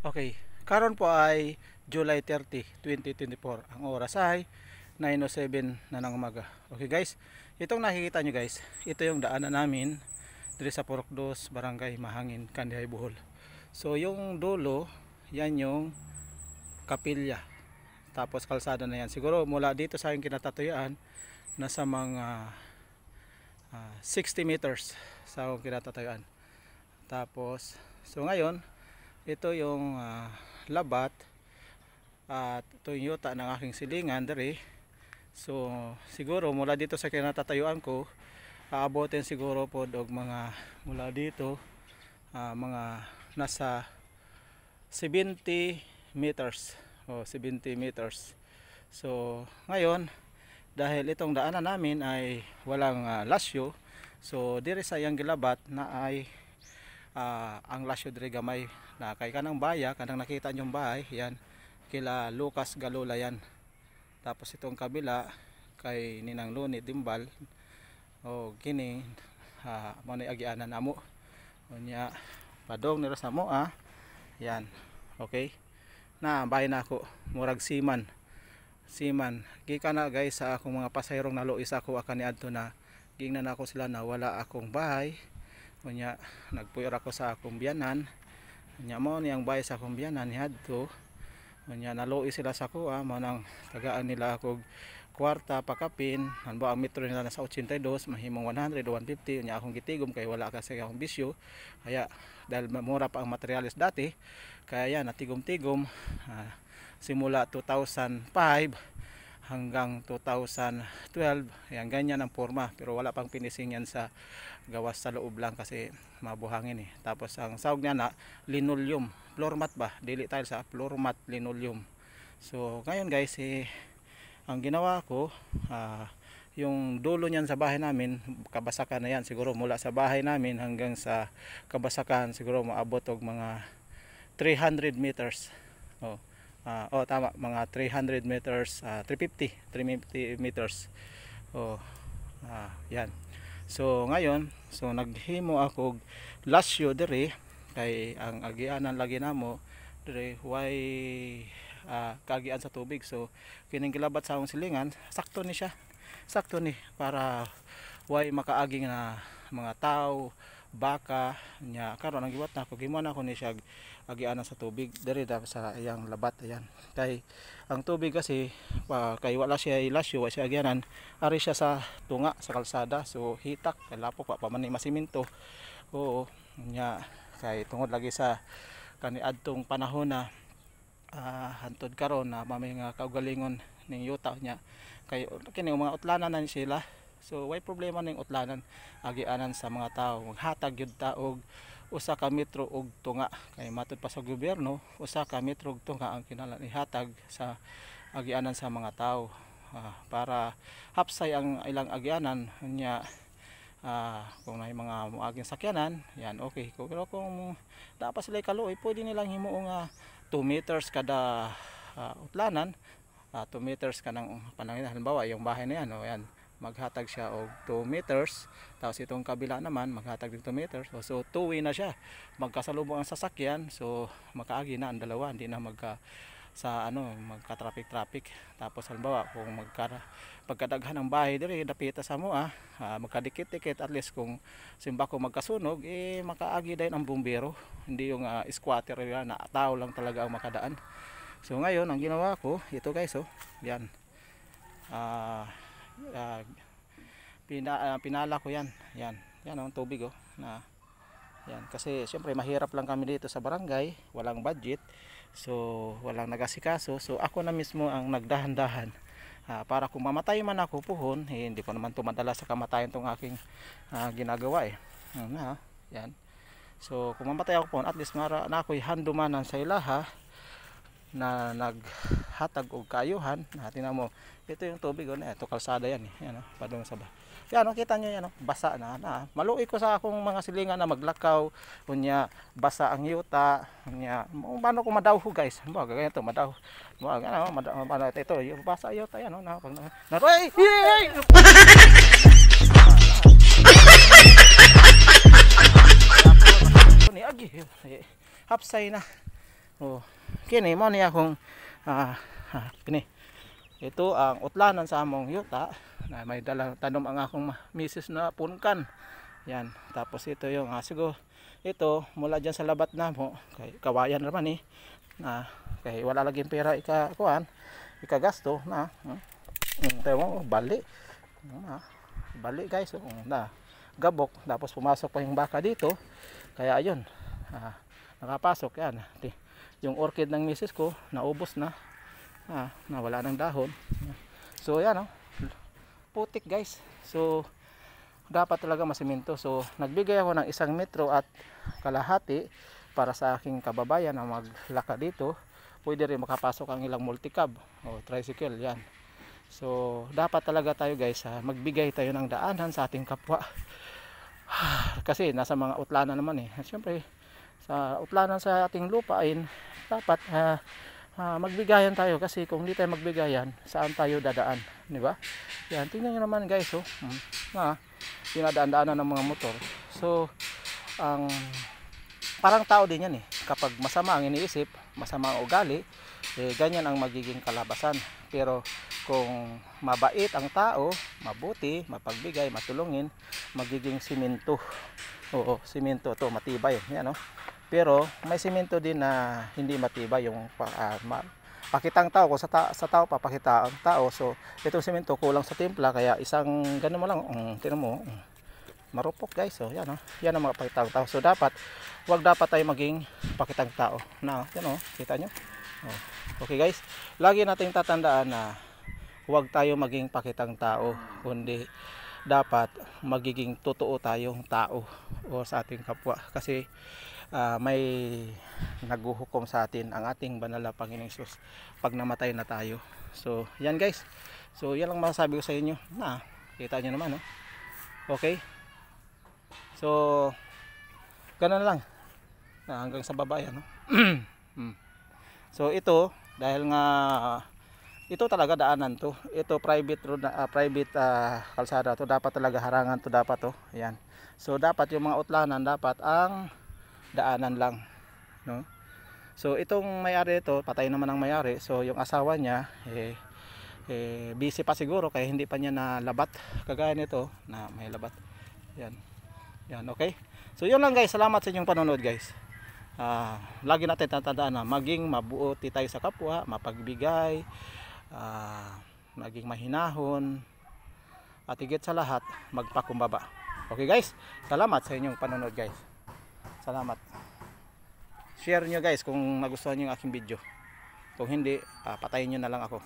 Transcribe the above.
Okay, karon po ay July 30, 2024. Ang oras ay 9:07 na ng umaga. Okay guys, itong nakikita nyo guys, ito yung daanan namin dito sa Purok 2, Barangay Mahangin, Kandihay, Bohol. So yung dulo, yan yung kapilya. Tapos kalsada na yan. Siguro mula dito sa aking kinatatayuan, nasa mga 60 meters sa aking kinatatayuan. Tapos, so ngayon, ito yung labat at ito yung yuta ng aking silingan dere. So siguro mula dito sa kinatatayuan ko, aabotin siguro po og mga mula dito mga nasa 70 meters o 70 meters. So ngayon, dahil itong daanan namin ay walang lasyo, so dire sa yang gilabat na ay ang lasyo dire gamay na kay kanang baya, kanang nakita nyong bahay, yan kila Lucas Galula yan. Tapos itong kabila kay Ninang Luni Dimbal o kini mo ni agianan namo unya padong nira sa mo yan. Okay na bahay na ako murag siman gikan na guys sa akong mga pasayrong naluis ako akan niadto na gingnan ako sila na wala akong bahay unya nagpuyor ako sa akong biyanan unya mo niyang bahay sa akong biyanan niadto unya naluis sila sa kuha mo nang tagaan nila ako kwarta pakapin hanbo ang metro nila nasa 82 mahimong 100 o 150 unya akong gitigom kay wala kasi akong bisyo kaya dahil mura pa ang materyales dati kaya yan natigom-tigom simula 2005 hanggang 2012 yan ganyan ang forma pero wala pang finishing yan sa gawas sa loob lang kasi mabuhangin tapos ang sawag niya na linoleum floor mat ba dili tile sa floor mat linoleum. So ngayon guys ang ginawa ko yung dulo niyan sa bahay namin kabasakan na yan siguro mula sa bahay namin hanggang sa kabasakan siguro maabot og mga 300 meters tama mga 300 meters 350 meters yan. So ngayon naghimo ako lasyo dire kay ang agianan lagi namo dire way kagian sa tubig so kining gilabat sa akong silingan sakto ni para way makaaging na mga tao baka nya karon ang giwat na ako gimana ako ni siya agianan sa tubig dire sa iyang labat ayan kay ang tubig kasi kay wala siya ilasyo wa siya agianan ari siya sa tunga sa kalsada so hitak kay lapok pa man ni masiminto nya kay tungod lagi sa kaniadtong panahon na hantod karon na mamay nga kaugalingon ning yuta nya kay kini mga utlanan na sila so way problema ning utlanan agianan sa mga tao maghatag gyud ta og usa ka metro og tunga kay matud pa sa gobyerno usa ka metro og tunga ang kinahanglan ihatag sa agianan sa mga tao para hapsay ang ilang agianan nya kung may mga muaging sakyanan yan okay pero kung dapat sila kaluoy pwede nilang himuo nga 2 meters kada utlanan 2 meters kanang panangin halimbawa yung bahay na yan yan maghatag siya og 2 meters tapos itong kabila naman maghatag din 2 meters so 2 way na siya magkasalubong ang sasakyan so makaagi na ang dalawa hindi na magka traffic tapos halimbawa kung pagkadaghan ng bahay dire dapita sa mo magkadikit-dikit at least kung simba ko magkasunog makaagi din ang bumbero hindi yung squatter na tao lang talaga ang makadaan. So ngayon ang ginawa ko ito guys yan pinala ko yan ang tubig na yan kasi syempre mahirap lang kami dito sa barangay walang budget so walang nagasikaso so ako na mismo ang nagdahan-dahan para kung mamatay man ako puhon hindi ko naman tumadala sa kamatayan tong aking ginagawa yan so kung mamatay ako puhon at least na ako'y handumanan sa ilaha na naghatag og kaayuhan tingnan mo ito yung tubig ito kalsada yan yan padung sa yan kita nyo yan basa na maluoy ko sa akong mga silingan na maglakaw unya basa ang yuta unya paano ko madaw guys ganito madaw ito basa yuta yan hapsay na Oh, kini mo niya kung kini. Ito ang utlanan sa among yuta na may dalang tanom ang akong misis na punkan. Yan. Tapos ito yung siguro ito mula diyan sa labat na mo kay kawayan naman kay wala laging pera kuan ikagasto na. Tayo mo bali. Bali guys, na gabok tapos pumasok pa yung baka dito. Kaya ayun. Nakapasok yan. Yung orchid ng misis ko naubos na. Nawala ng dahon. So yan putik guys. So dapat talaga masiminto. So nagbigay ako ng 1 metro at kalahati para sa aking kababayan na maglaka dito. Pwede rin makapasok ang ilang multicab o tricycle yan. So dapat talaga tayo guys magbigay tayo ng daanan sa ating kapwa. Kasi nasa mga utlanan naman Siyempre sa utlanan sa ating lupain dapat magbigayan tayo kasi kung hindi tayo magbigayan saan tayo dadaan, di ba? Yan, tingnan niyo naman guys, dinadaan-daanan ng mga motor. So ang parang tao din yan kapag masama ang iniisip, masama ang ugali, ganyan ang magiging kalabasan. Pero kung mabait ang tao, mabuti, mapagbigay, matulungin, magiging simento. Oo, simento to, matibay yan Pero may simento din na hindi matibay yung pakitang tao ko sa tao papakita ang tao. So itong simento kulang sa timpla kaya isang ganun mo lang tingnan mo marupok guys. So yan yan ang mga pakitang tao. So wag dapat tayo maging pakitang tao na yan kita nyo. Okay guys, lagi nating tatandaan na wag tayo maging pakitang tao kundi dapat magiging totoo tayong tao o sa ating kapwa kasi may naghuhukom sa atin ang ating banal na Panginoong Hesus pag namatay na tayo. So yan guys, so yan lang masasabi ko sa inyo kita nyo naman okay, so ganun lang hanggang sa baba yan So ito dahil nga ito talaga daanan to, ito private road private kalsada to, dapat talaga harangan to dapat yan. So dapat yung mga utlanan dapat ang daanan lang So itong may-ari ito, patay naman ang may-ari. So yung asawa niya busy pa siguro kaya hindi pa niya nalabat kagaya nito na may labat. Yan okay. So yun lang guys, salamat sa inyong panonood guys. Lagi natin tatandaan na maging mabuti tayo sa kapwa, mapagbigay, maging mahinahon, at higit sa lahat magpakumbaba. Okay guys, salamat sa inyong panonood guys. Salamat. Share nyo guys kung nagustuhan nyo yung aking video. Kung hindi, patayin nyo na lang ako.